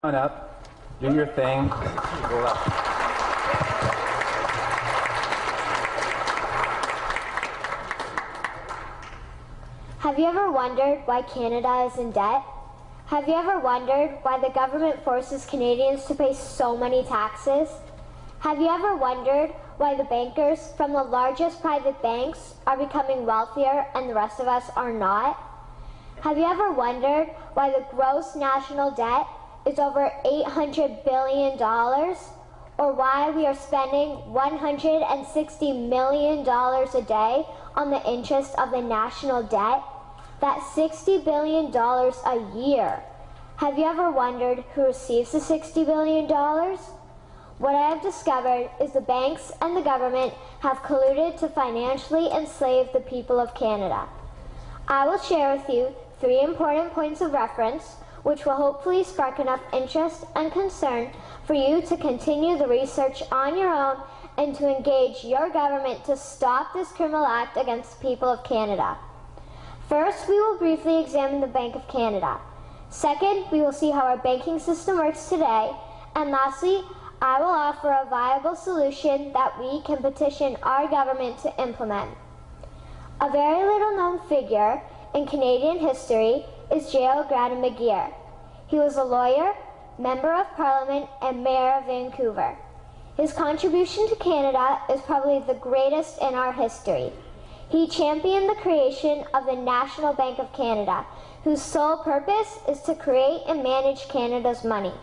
on up, do your thing. Go up. Have you ever wondered why Canada is in debt? Have you ever wondered why the government forces Canadians to pay so many taxes? Have you ever wondered why the bankers from the largest private banks are becoming wealthier and the rest of us are not? Have you ever wondered why the gross national debt is over $800 billion? Or why we are spending $160 million a day on the interest of the national debt? That's $60 billion a year. Have you ever wondered who receives the $60 billion? What I have discovered is the banks and the government have colluded to financially enslave the people of Canada. I will share with you 3 important points of reference which will hopefully spark enough interest and concern for you to continue the research on your own and to engage your government to stop this criminal act against the people of Canada. First, we will briefly examine the Bank of Canada. Second, we will see how our banking system works today. And lastly, I will offer a viable solution that we can petition our government to implement. A very little known figure in Canadian history is J.O. Gradon McGeer. He was a lawyer, Member of Parliament, and Mayor of Vancouver. His contribution to Canada is probably the greatest in our history. He championed the creation of the National Bank of Canada, whose sole purpose is to create and manage Canada's money.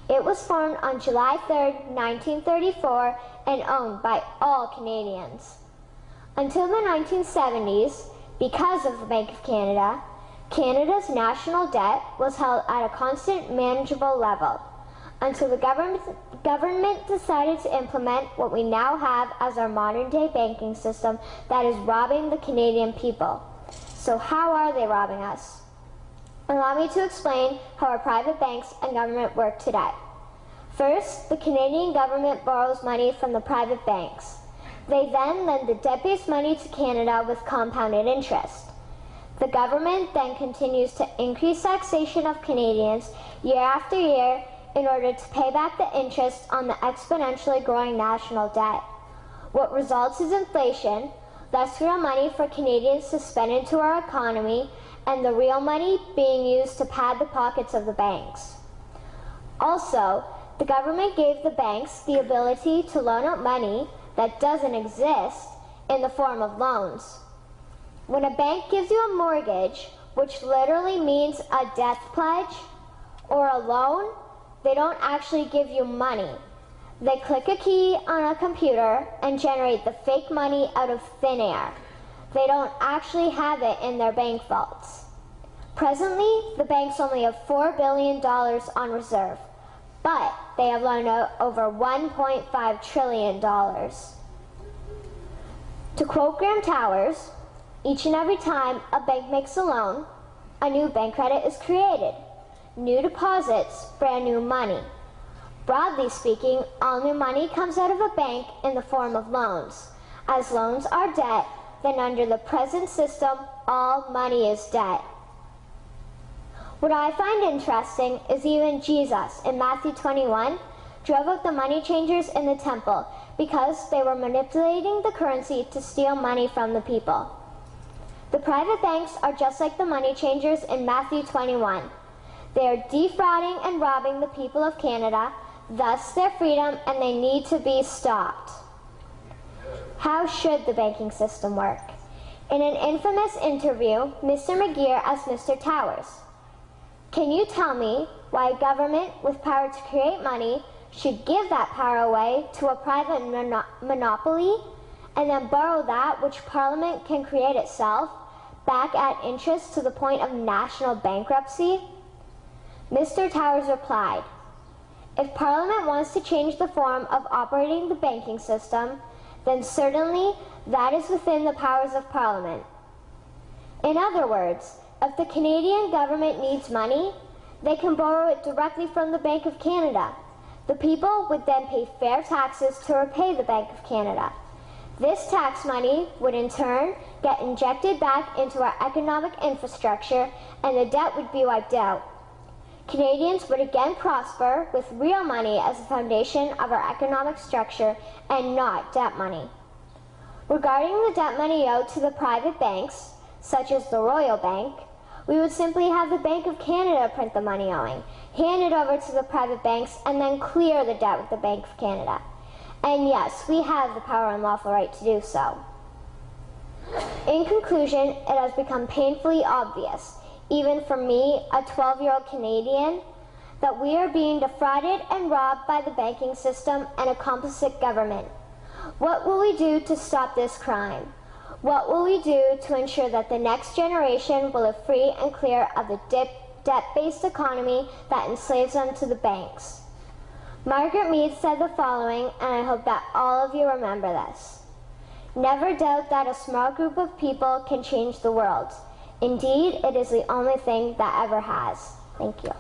It was formed on July 3, 1934, and owned by all Canadians. Until the 1970s, because of the Bank of Canada, Canada's national debt was held at a constant, manageable level, until the government decided to implement what we now have as our modern-day banking system that is robbing the Canadian people. So how are they robbing us? Allow me to explain how our private banks and government work today. First, the Canadian government borrows money from the private banks. They then lend the debt-based money to Canada with compounded interest. The government then continues to increase taxation of Canadians year after year in order to pay back the interest on the exponentially growing national debt. What results is inflation, less real money for Canadians to spend into our economy, and the real money being used to pad the pockets of the banks. Also, the government gave the banks the ability to loan out money that doesn't exist in the form of loans. When a bank gives you a mortgage, which literally means a death pledge, or a loan, they don't actually give you money. They click a key on a computer and generate the fake money out of thin air. They don't actually have it in their bank vaults. Presently, the banks only have $4 billion on reserve, but they have loaned out over $1.5 trillion. To quote Graham Towers, each and every time a bank makes a loan, a new bank credit is created. New deposits, brand new money. Broadly speaking, all new money comes out of a bank in the form of loans. As loans are debt, then under the present system, all money is debt. What I find interesting is even Jesus, in Matthew 21, drove out the money changers in the temple because they were manipulating the currency to steal money from the people. The private banks are just like the money changers in Matthew 21. They are defrauding and robbing the people of Canada, thus their freedom, and they need to be stopped. How should the banking system work? In an infamous interview, Mr. McGeer asked Mr. Towers, "Can you tell me why a government with power to create money should give that power away to a private monopoly and then borrow that which Parliament can create itself back at interest to the point of national bankruptcy?" Mr. Towers replied, "If Parliament wants to change the form of operating the banking system, then certainly that is within the powers of Parliament. In other words, if the Canadian government needs money, they can borrow it directly from the Bank of Canada. The people would then pay fair taxes to repay the Bank of Canada. This tax money would in turn get injected back into our economic infrastructure and the debt would be wiped out. Canadians would again prosper with real money as the foundation of our economic structure and not debt money. Regarding the debt money owed to the private banks, such as the Royal Bank, we would simply have the Bank of Canada print the money owing, hand it over to the private banks, and then clear the debt with the Bank of Canada. And yes, we have the power and lawful right to do so. In conclusion, it has become painfully obvious, even for me, a 12-year-old Canadian, that we are being defrauded and robbed by the banking system and a complicit government. What will we do to stop this crime? What will we do to ensure that the next generation will live free and clear of the debt-based economy that enslaves them to the banks? Margaret Mead said the following, and I hope that all of you remember this. Never doubt that a small group of people can change the world. Indeed, it is the only thing that ever has. Thank you.